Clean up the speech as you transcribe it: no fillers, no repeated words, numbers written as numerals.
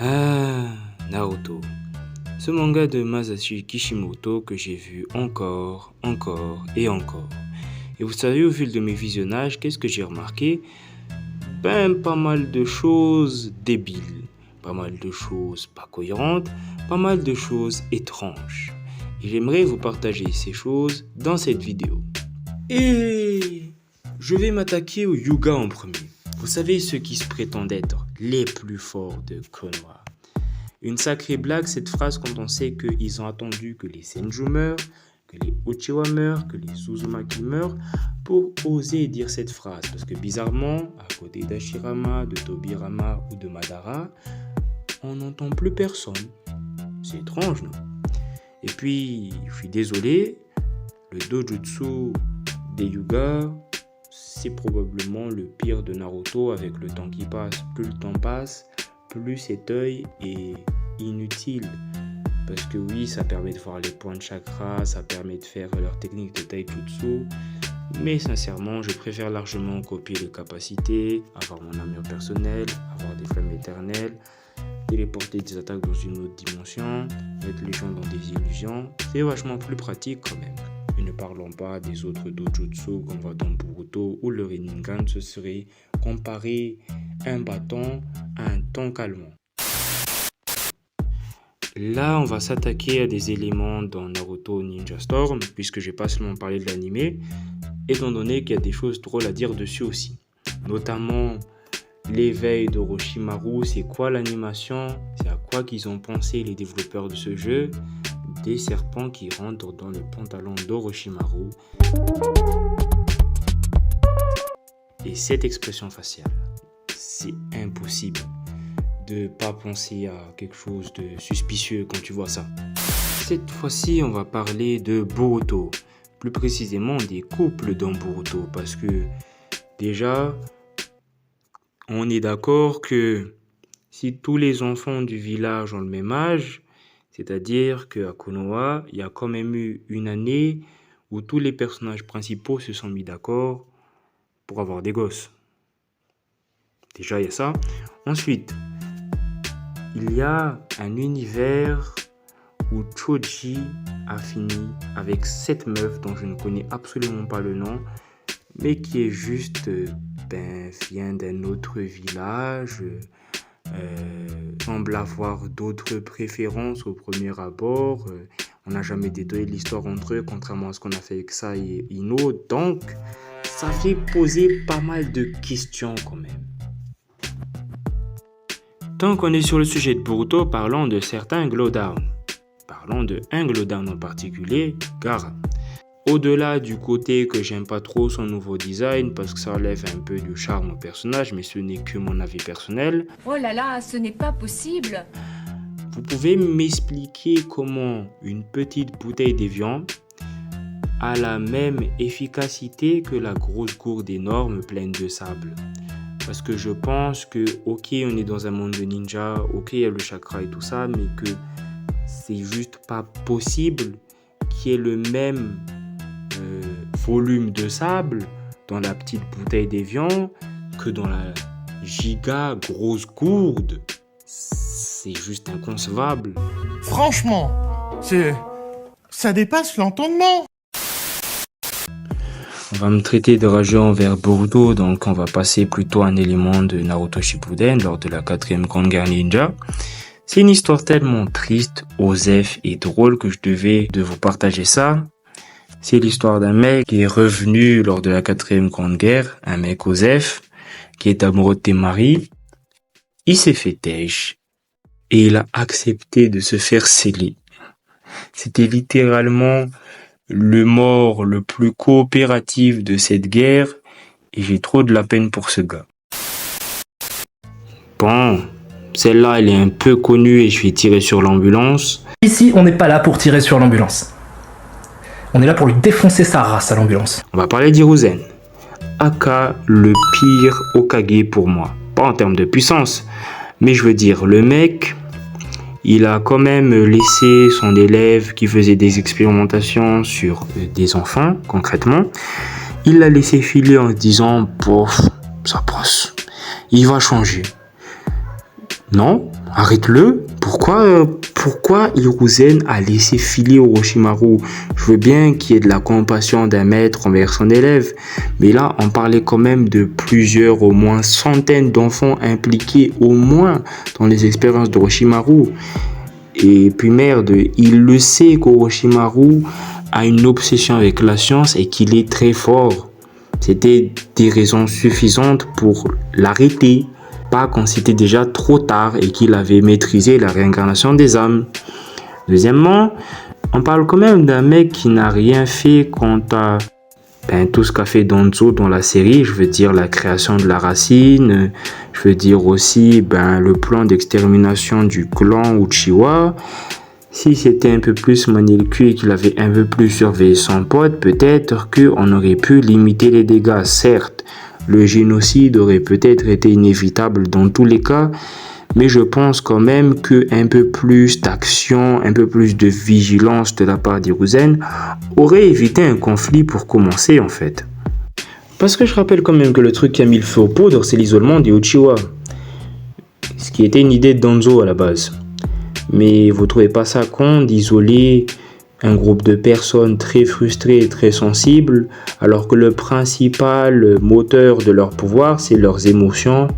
Ah, Naruto. Ce manga de Masashi Kishimoto que j'ai vu encore et encore. Et vous savez, au fil de mes visionnages, qu'est-ce que j'ai remarqué? Pas mal de choses débiles, pas mal de choses pas cohérentes, pas mal de choses étranges. Et j'aimerais vous partager ces choses dans cette vidéo. Et je vais m'attaquer au Hyuga en premier. Vous savez, ceux qui se prétendent être les plus forts de Konoha. Une sacrée blague cette phrase quand on sait qu'ils ont attendu que les Senju meurent, que les Uchiwa meurent, que les Uzumaki meurent pour oser dire cette phrase. Parce que bizarrement, à côté d'Hashirama, de Tobirama ou de Madara, on n'entend plus personne. C'est étrange, non? Et puis, je suis désolé, le dojutsu des Hyuga, c'est probablement le pire de Naruto avec le temps qui passe. Plus le temps passe, plus cet œil est inutile. Parce que oui, ça permet de voir les points de chakra, ça permet de faire leur technique de taijutsu. Mais sincèrement, je préfère largement copier les capacités, avoir mon armure personnelle, avoir des flammes éternelles, téléporter des attaques dans une autre dimension, mettre les gens dans des illusions. C'est vachement plus pratique quand même. Et ne parlons pas des autres dojutsu qu'on voit dans Boruto où le Rinnegan ce serait comparer un bâton à un tank allemand. Là, on va s'attaquer à des éléments dans Naruto Ninja Storm, puisque je vais pas seulement parler de l'anime, étant donné qu'il y a des choses drôles à dire dessus aussi. Notamment l'éveil d'Orochimaru, c'est quoi l'animation? C'est à quoi qu'ils ont pensé les développeurs de ce jeu? Des serpents qui rentrent dans le pantalon d'Orochimaru. Et cette expression faciale, c'est impossible de pas penser à quelque chose de suspicieux quand tu vois ça. Cette fois-ci, on va parler de Boruto, plus précisément des couples dans Boruto, parce que déjà, on est d'accord que si tous les enfants du village ont le même âge, c'est-à-dire qu'à Konoha, il y a quand même eu une année où tous les personnages principaux se sont mis d'accord pour avoir des gosses. Déjà, il y a ça. Ensuite, il y a un univers où Choji a fini avec cette meuf dont je ne connais absolument pas le nom, mais qui est juste, vient d'un autre village, semble avoir d'autres préférences au premier abord. On n'a jamais détaillé l'histoire entre eux, contrairement à ce qu'on a fait avec Sai et Ino. Donc, ça fait poser pas mal de questions quand même. Tant qu'on est sur le sujet de Boruto, parlons de certains Glowdown. Parlons de un Glowdown en particulier, Gaara. Au-delà du côté que j'aime pas trop son nouveau design parce que ça enlève un peu du charme au personnage, mais ce n'est que mon avis personnel. Oh là là, ce n'est pas possible. Vous pouvez m'expliquer comment une petite bouteille d'évian a la même efficacité que la grosse gourde énorme pleine de sable? Parce que je pense que, ok, on est dans un monde de ninja, ok, il y a le chakra et tout ça, mais que c'est juste pas possible qu'il y ait le même volume de sable dans la petite bouteille d'évian que dans la giga grosse gourde. C'est juste inconcevable. Franchement, ça dépasse l'entendement. On va me traiter de rageux envers Boruto, donc on va passer plutôt à un élément de Naruto Shippuden lors de la 4e Grande Guerre Ninja. C'est une histoire tellement triste, osef et drôle que je devais de vous partager ça. C'est l'histoire d'un mec qui est revenu lors de la 4e Grande Guerre, un mec osef, qui est amoureux de Temari. Il s'est fait têche et il a accepté de se faire sceller. C'était littéralement le mort le plus coopératif de cette guerre et j'ai trop de la peine pour ce gars. Bon, celle-là elle est un peu connue et je vais tirer sur l'ambulance. Ici, on n'est pas là pour tirer sur l'ambulance. On est là pour lui défoncer sa race à l'ambulance. On va parler d'Hiruzen, aka le pire Hokage pour moi. Pas en termes de puissance, mais je veux dire, le mec, il a quand même laissé son élève qui faisait des expérimentations sur des enfants, concrètement. Il l'a laissé filer en se disant, pof, ça passe, il va changer. Non, arrête-le. Pourquoi Hiruzen a laissé filer Orochimaru? Je veux bien qu'il y ait de la compassion d'un maître envers son élève, mais là, on parlait quand même de plusieurs, au moins centaines d'enfants impliqués au moins dans les expériences d'Orochimaru. Et puis merde, il le sait qu'Orochimaru a une obsession avec la science et qu'il est très fort. C'était des raisons suffisantes pour l'arrêter. Pas quand c'était déjà trop tard et qu'il avait maîtrisé la réincarnation des âmes. Deuxièmement, on parle quand même d'un mec qui n'a rien fait quant à tout ce qu'a fait Danzo dans la série. Je veux dire la création de la racine, je veux dire aussi le plan d'extermination du clan Uchiwa. Si c'était un peu plus manié le cul et qu'il avait un peu plus surveillé son pote, peut-être qu'on aurait pu limiter les dégâts, certes. Le génocide aurait peut-être été inévitable dans tous les cas, mais je pense quand même qu'un peu plus d'action, un peu plus de vigilance de la part d'Hiruzen aurait évité un conflit pour commencer en fait. Parce que je rappelle quand même que le truc qui a mis le feu aux poudres, c'est l'isolement des Uchiwa. Ce qui était une idée de Danzo à la base. Mais vous trouvez pas ça con d'isoler un groupe de personnes très frustrées et très sensibles, alors que le principal moteur de leur pouvoir, c'est leurs émotions?